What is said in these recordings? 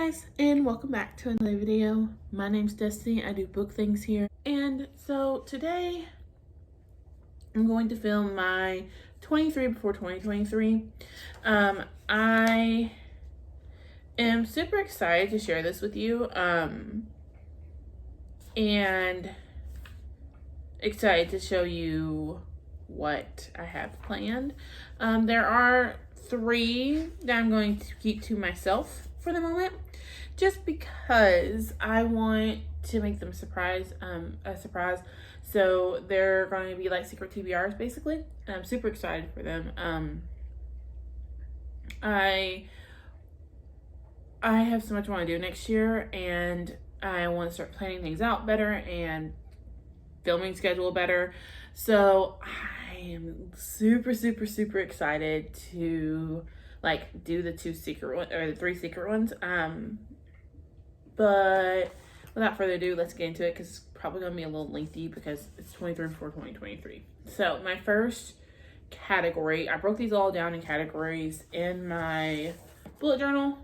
guys, and welcome back to another video. My name's Destiny. I do book things here. And so today I'm going to film my 23 before 2023. I am super excited to share this with you. And excited to show you what I have planned. There are 3 that I'm going to keep to myself for the moment, just because I want to make them a surprise. So they're going to be like secret TBRs basically, and I'm super excited for them. I have so much I want to do next year, and I want to start planning things out better and filming schedule better. So I am super excited to like do the 2 secret ones or the 3 secret ones. But without further ado, let's get into it, because it's probably gonna be a little lengthy because it's 23 before 2023. So my first category, I broke these all down in categories in my bullet journal,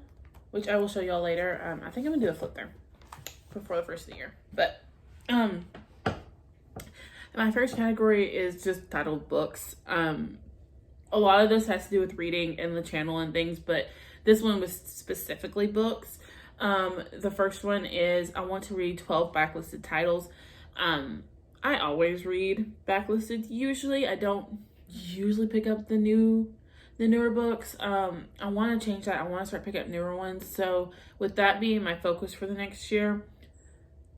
which I will show y'all later. I think I'm gonna do a flip there before the first of the year. But my first category is just titled books. A lot of this has to do with reading and the channel and things, but this one was specifically books. The first one is I want to read 12 backlisted titles. I always read backlisted usually. I don't usually pick up the newer books. I want to change that. I want to start picking up newer ones. So with that being my focus for the next year,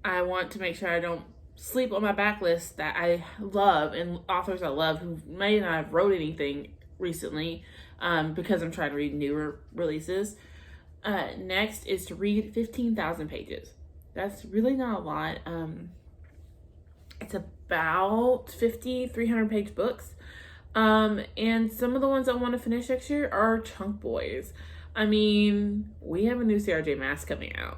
I want to make sure I don't sleep on my backlist that I love and authors I love who may not have wrote anything recently, because I'm trying to read newer releases. Next is to read 15,000 pages. That's really not a lot. It's about 300 page books. And some of the ones I want to finish next year are chunk boys. I mean, we have a new Sarah J. Maas coming out,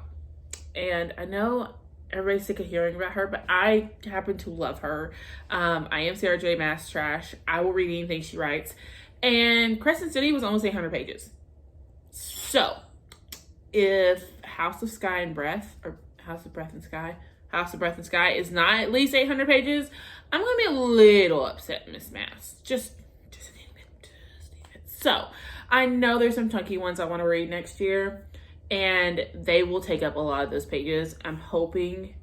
and I know everybody's sick of hearing about her, but I happen to love her. I am Sarah J. Maas trash. I will read anything she writes. And Crescent City was almost 800 pages. So if House of Breath and Sky is not at least 800 pages, I'm gonna be a little upset, Miss Maas. Just a little bit. So I know there's some chunky ones I want to read next year, and they will take up a lot of those pages. I'm hoping,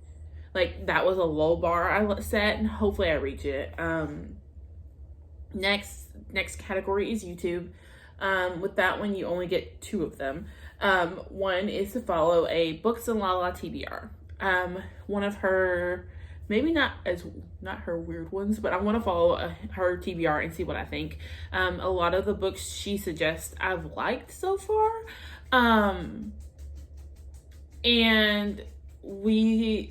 like, that was a low bar I set, and hopefully I reach it. Next category is YouTube. With that one, you only get 2 of them. One is to follow a Books and Lala TBR. One of her, maybe not her weird ones, but I want to follow her TBR and see what I think. A lot of the books she suggests I've liked so far. And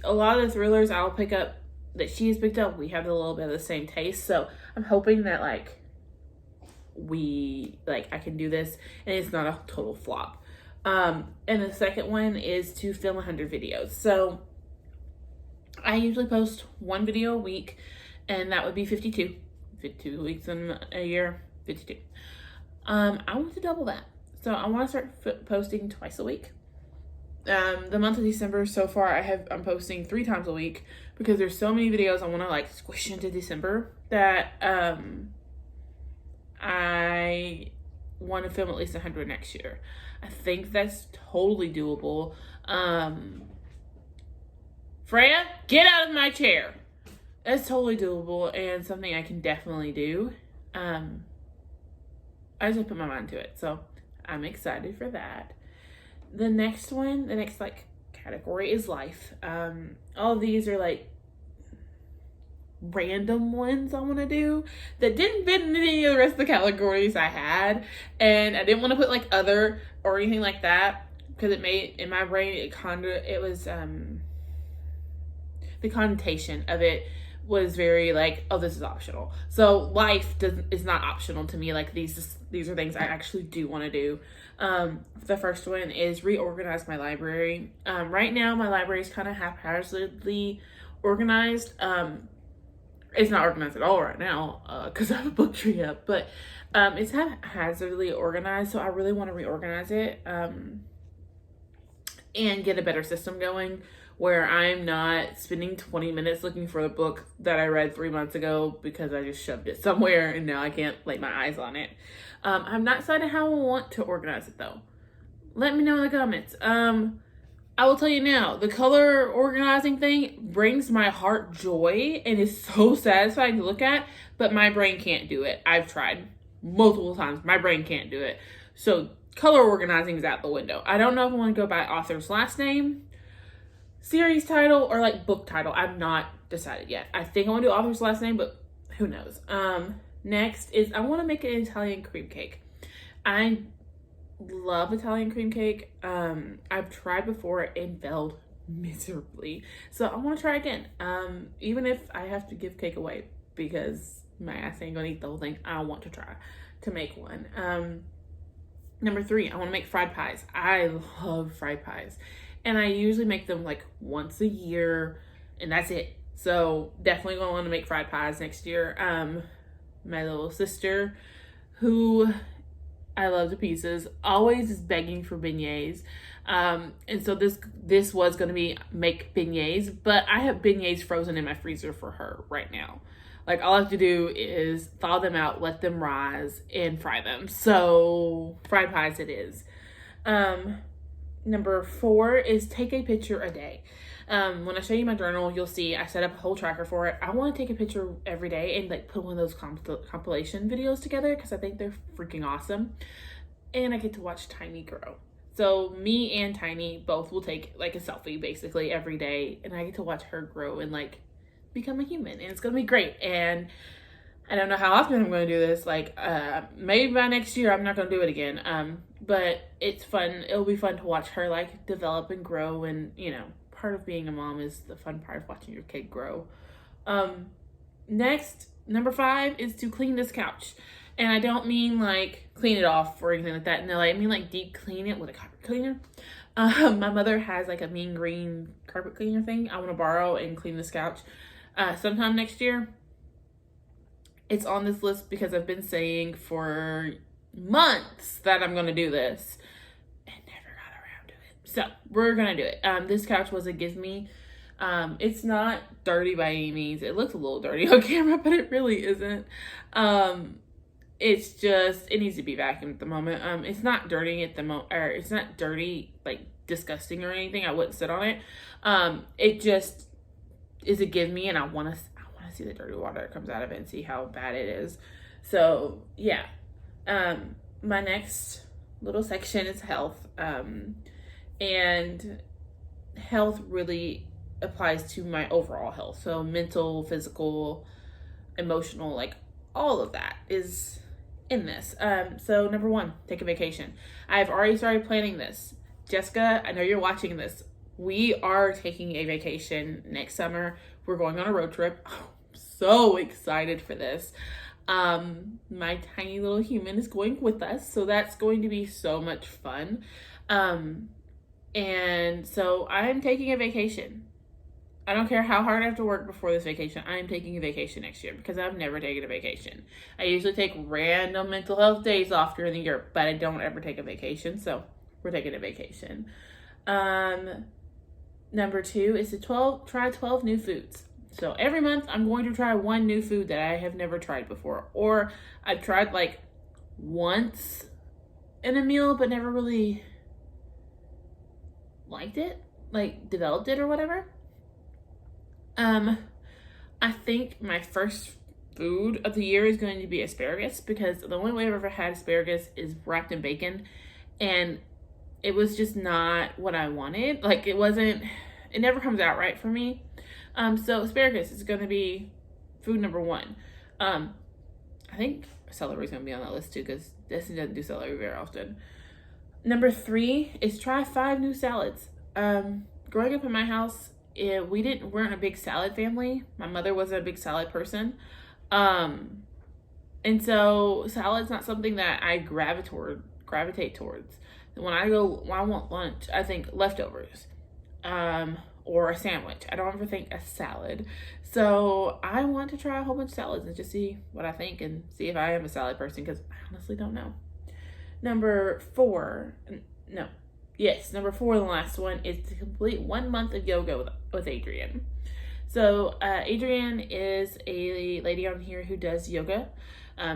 a lot of the thrillers I'll pick up that she has picked up, we have a little bit of the same taste. So I'm hoping that I can do this and it's not a total flop. And the second one is to film 100 videos. So I usually post 1 video a week, and that would be 52 weeks in a year, 52. I want to double that. So I want to start posting twice a week. The month of December so far, I'm posting 3 times a week, because there's so many videos I want to squish into December that I want to film at least 100 next year. I think that's totally doable. Freya, get out of my chair. That's totally doable and something I can definitely do. I just put my mind to it, so I'm excited for that. The next category is life. All of these are random ones I want to do that didn't fit into any of the rest of the categories I had, and I didn't want to put other or anything like that, because it made, in my brain, it was the connotation of it was very oh, this is optional. So life is not optional to me. These are things I actually do want to do. The first one is reorganize my library. Right now my library is kind of haphazardly organized. It's not organized at all right now because I have a book tree up, but it's haphazardly organized, so I really want to reorganize it. and get a better system going where I'm not spending 20 minutes looking for the book that I read 3 months ago because I just shoved it somewhere and now I can't lay my eyes on it. I'm not decided how I want to organize it though. Let me know in the comments. I will tell you now, the color organizing thing brings my heart joy and is so satisfying to look at, but my brain can't do it. I've tried multiple times. My brain can't do it. So color organizing is out the window. I don't know if I want to go by author's last name, series title, or like book title. I've not decided yet. I think I want to do author's last name, but who knows? Next is I want to make an Italian cream cake. I love Italian cream cake. I've tried before and failed miserably. So I want to try again. Even if I have to give cake away because my ass ain't gonna eat the whole thing, I want to try to make one. Number 3, I want to make fried pies. I love fried pies. And I usually make them like once a year and that's it. So definitely gonna want to make fried pies next year. My little sister, who I love to pieces, always is begging for beignets. And so this was going to be make beignets, but I have beignets frozen in my freezer for her right now. Like all I have to do is thaw them out, let them rise, and fry them. So fried pies it is. Number 4 is take a picture a day. When I show you my journal, you'll see I set up a whole tracker for it. I want to take a picture every day and like put one of those compilation videos together because I think they're freaking awesome. And I get to watch Tiny grow. So me and Tiny both will take like a selfie basically every day, and I get to watch her grow and like become a human, and it's gonna be great. And I don't know how often I'm going to do this. Like maybe by next year I'm not going to do it again. But it's fun. It'll be fun to watch her like develop and grow, and you know, part of being a mom is the fun part of watching your kid grow. Next, number 5 is to clean this couch. And I don't mean like clean it off or anything like that. No, I mean like deep clean it with a carpet cleaner. My mother has like a mean green carpet cleaner thing I want to borrow and clean this couch sometime next year. It's on this list because I've been saying for months that I'm going to do this and never got around to it. So we're going to do it. This couch was a give me. It's not dirty by any means. It looks a little dirty on camera, but it really isn't. It's just, it needs to be vacuumed at the moment. It's not dirty at the moment, or it's not dirty, like disgusting or anything. I wouldn't sit on it. It just is a give me, and I want to see the dirty water that comes out of it and see how bad it is. So yeah. My next little section is health. And health really applies to my overall health. So mental, physical, emotional, like all of that is in this. So number 1, take a vacation. I've already started planning this. Jessica, I know you're watching this. We are taking a vacation next summer. We're going on a road trip. I'm so excited for this. My tiny little human is going with us, so that's going to be so much fun. And so I'm taking a vacation. I don't care how hard I have to work before this vacation. I am taking a vacation next year because I've never taken a vacation. I usually take random mental health days off during the year, but I don't ever take a vacation. So we're taking a vacation. Number 2 is to try 12 new foods. So every month I'm going to try one new food that I have never tried before, or I've tried like once in a meal, but never really liked it, like developed it or whatever. I think my first food of the year is going to be asparagus, because the only way I've ever had asparagus is wrapped in bacon, and it was just not what I wanted. Like it never comes out right for me. So asparagus is going to be food number 1. I think celery is going to be on that list too, because Destiny doesn't do celery very often. Number 3 is try 5 new salads. Growing up in my house, we weren't a big salad family. My mother wasn't a big salad person. And so salad's not something that I gravitate towards. When I want lunch, I think leftovers. Or a sandwich. I don't ever think a salad. So I want to try a whole bunch of salads and just see what I think and see if I am a salad person, because I honestly don't know. Number 4, yes, number 4, the last one, is to complete 1 month of yoga with Adrienne. So Adrienne is a lady on here who does yoga.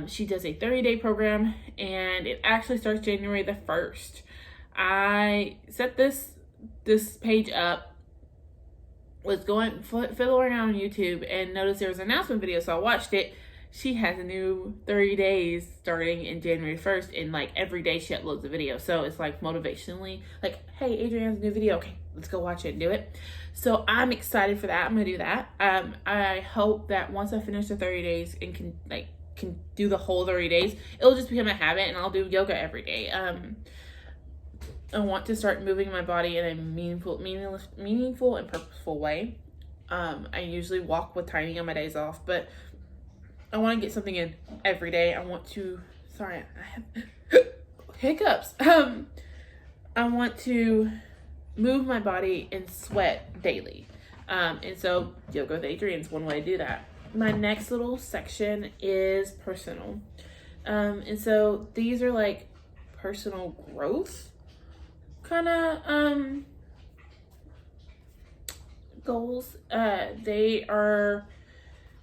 She does a 30-day program, and it actually starts January the 1st. I set this page up, was fiddling around on YouTube, and noticed there was an announcement video, so I watched it. She has a new 30 days starting in January 1st, and like every day she uploads a video. So it's like motivationally, like, hey, Adrienne has a new video. Okay, let's go watch it and do it. So I'm excited for that. I'm gonna do that. I hope that once I finish the 30 days and can do the whole 30 days, it'll just become a habit, and I'll do yoga every day. I want to start moving my body in a meaningful and purposeful way. I usually walk with Tiny on my days off, but I want to get something in every day. I have hiccups. I want to move my body and sweat daily. And so yoga with Adrienne is one way to do that. My next little section is personal. And so these are like personal growth kind of goals.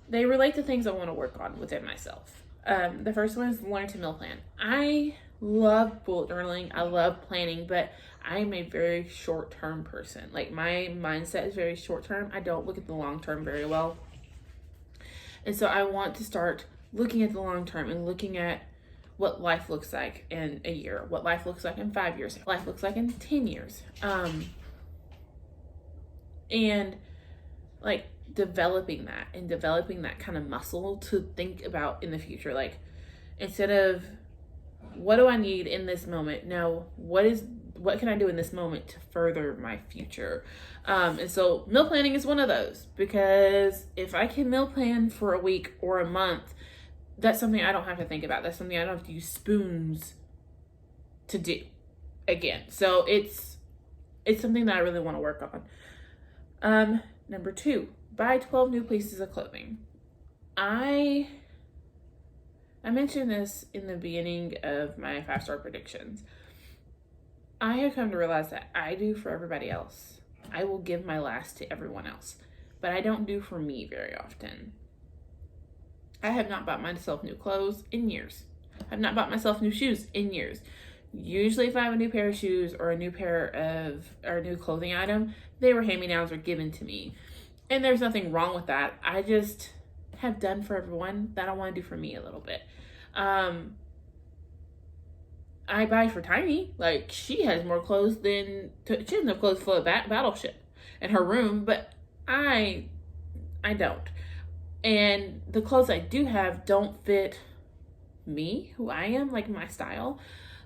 They relate to things I want to work on within myself. The first one is learn to meal plan. I love bullet journaling. I love planning, but I'm a very short-term person. Like, my mindset is very short-term. I don't look at the long-term very well. And so I want to start looking at the long-term and looking at what life looks like in a year, what life looks like in 5 years, what life looks like in 10 years. And like developing that kind of muscle to think about in the future. Like, instead of what do I need in this moment, no, what can I do in this moment to further my future? And so meal planning is one of those, because if I can meal plan for a week or a month, that's something I don't have to think about. That's something I don't have to use spoons to do again. So it's something that I really want to work on. Number 2, buy 12 new pieces of clothing. I mentioned this in the beginning of my 5-star predictions. I have come to realize that I do for everybody else. I will give my last to everyone else, but I don't do for me very often. I have not bought myself new clothes in years. I've not bought myself new shoes in years. Usually if I have a new pair of shoes or a new new clothing item, they were hand-me-downs or given to me. And there's nothing wrong with that. I just have done for everyone that I want to do for me a little bit. I buy for Tiny. Like, she has more clothes she has enough clothes for a battleship in her room, but I don't. And the clothes I do have don't fit me, who I am, like my style.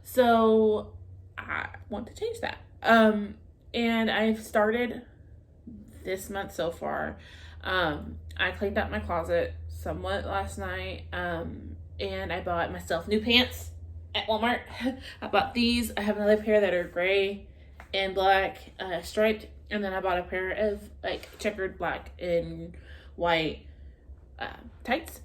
So I want to change that. And I've started this month so far. I cleaned out my closet somewhat last night. And I bought myself new pants at Walmart. I bought these. I have another pair that are gray and black, striped. And then I bought a pair of like checkered black and white tights.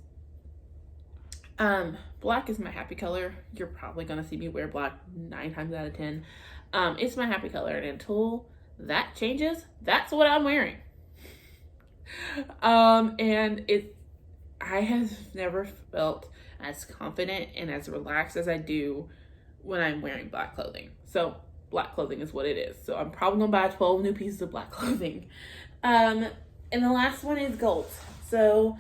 Black is my happy color. You're probably gonna see me wear black 9 times out of 10. It's my happy color, and until that changes, that's what I'm wearing. And I have never felt as confident and as relaxed as I do when I'm wearing black clothing. So black clothing is what it is. So I'm probably gonna buy 12 new pieces of black clothing. And the last one is goals. So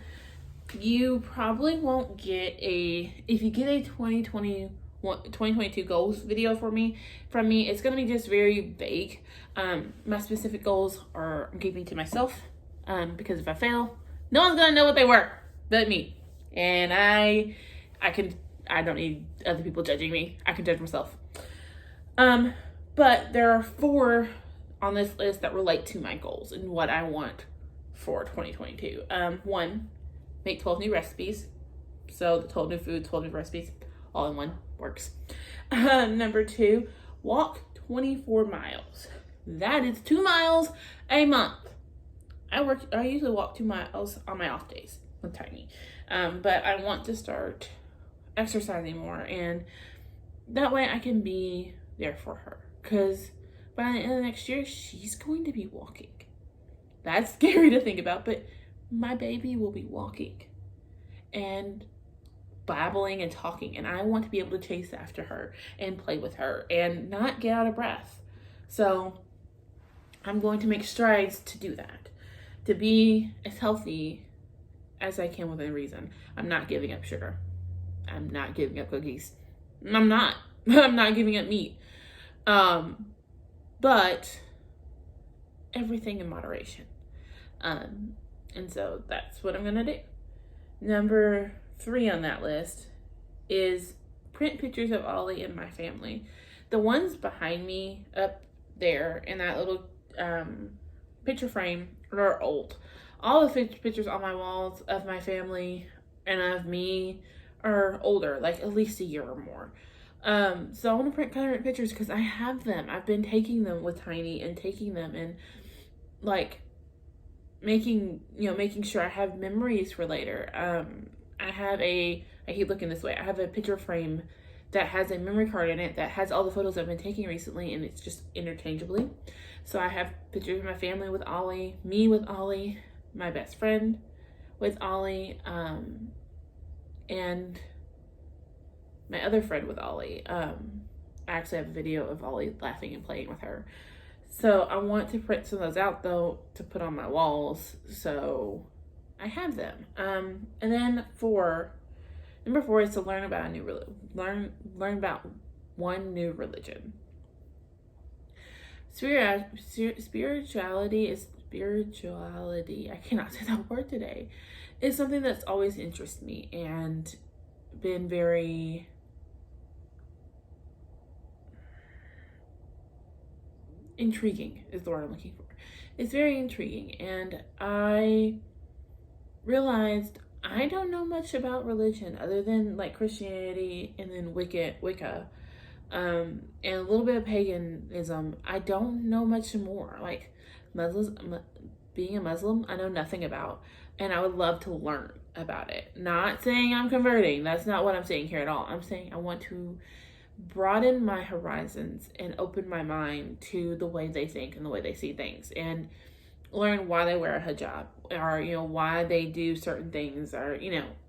you probably won't get if you get a 2022 goals video from me, it's going to be just very vague. My specific goals I'm keeping to myself, because if I fail, no one's going to know what they were but me. And I don't need other people judging me. I can judge myself. But there are 4 on this list that relate to my goals and what I want for 2022. 1, make 12 new recipes. So the 12 new foods, 12 new recipes, all in one works. Number 2, walk 24 miles. That is 2 miles a month. I usually walk 2 miles on my off days with Tiny. But I want to start exercising more, and that way I can be there for her. Because by the end of next year, she's going to be walking. That's scary to think about, but my baby will be walking and babbling and talking, and I want to be able to chase after her and play with her and not get out of breath. So I'm going to make strides to do that, to be as healthy as I can within reason. I'm not giving up sugar. I'm not giving up cookies. I'm not. I'm not giving up meat. But everything in moderation. And so that's what I'm going to do. Number 3 on that list is print pictures of Ollie and my family. The ones behind me up there in that little picture frame are old. All the pictures on my walls of my family and of me are older, like at least a year or more. So I want to print current pictures because I have them. I've been taking them with Tiny and taking them and like making sure I have memories for later. I keep looking this way. I have a picture frame that has a memory card in it that has all the photos I've been taking recently, and it's just interchangeably. So I have pictures of my family with Ollie, me with Ollie, my best friend with Ollie, and my other friend with Ollie. I actually have a video of Ollie laughing and playing with her. So I want to print some of those out though to put on my walls, so I have them. And then number 4 is to learn about learn about one new religion. Spirituality. I cannot say that word today. It's something that's always interested me and been very intriguing is the word I'm looking for. It's very intriguing, and I realized I don't know much about religion other than like Christianity and then Wicca, and a little bit of paganism. I don't know much more. Like being a Muslim, I know nothing about, and I would love to learn about it. Not saying I'm converting. That's not what I'm saying here at all. I'm saying I want to broaden my horizons and open my mind to the way they think and the way they see things, and learn why they wear a hijab, or why they do certain things, or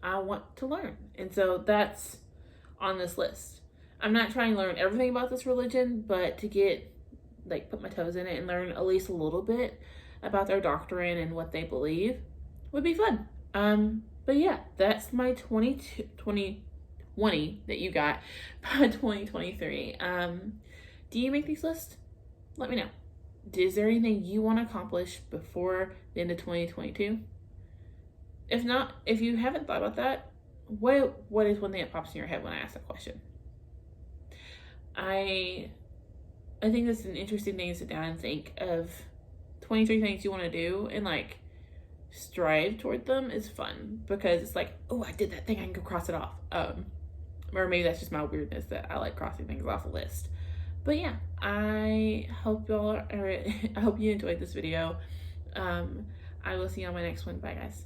I want to learn. And so that's on this list. I'm not trying to learn everything about this religion, but to get put my toes in it and learn at least a little bit about their doctrine and what they believe would be fun. But yeah, that's my 2020 that you got by 2023. Do you make these lists? Let me know. Is there anything you want to accomplish before the end of 2022? If not, if you haven't thought about that, what is one thing that pops in your head when I ask that question? I think that's an interesting thing to sit down and think of 23 things you want to do and strive toward them is fun, because it's oh, I did that thing, I can go cross it off. Or maybe that's just my weirdness that I like crossing things off a list. But yeah, I hope you enjoyed this video. I will see you on my next one. Bye guys.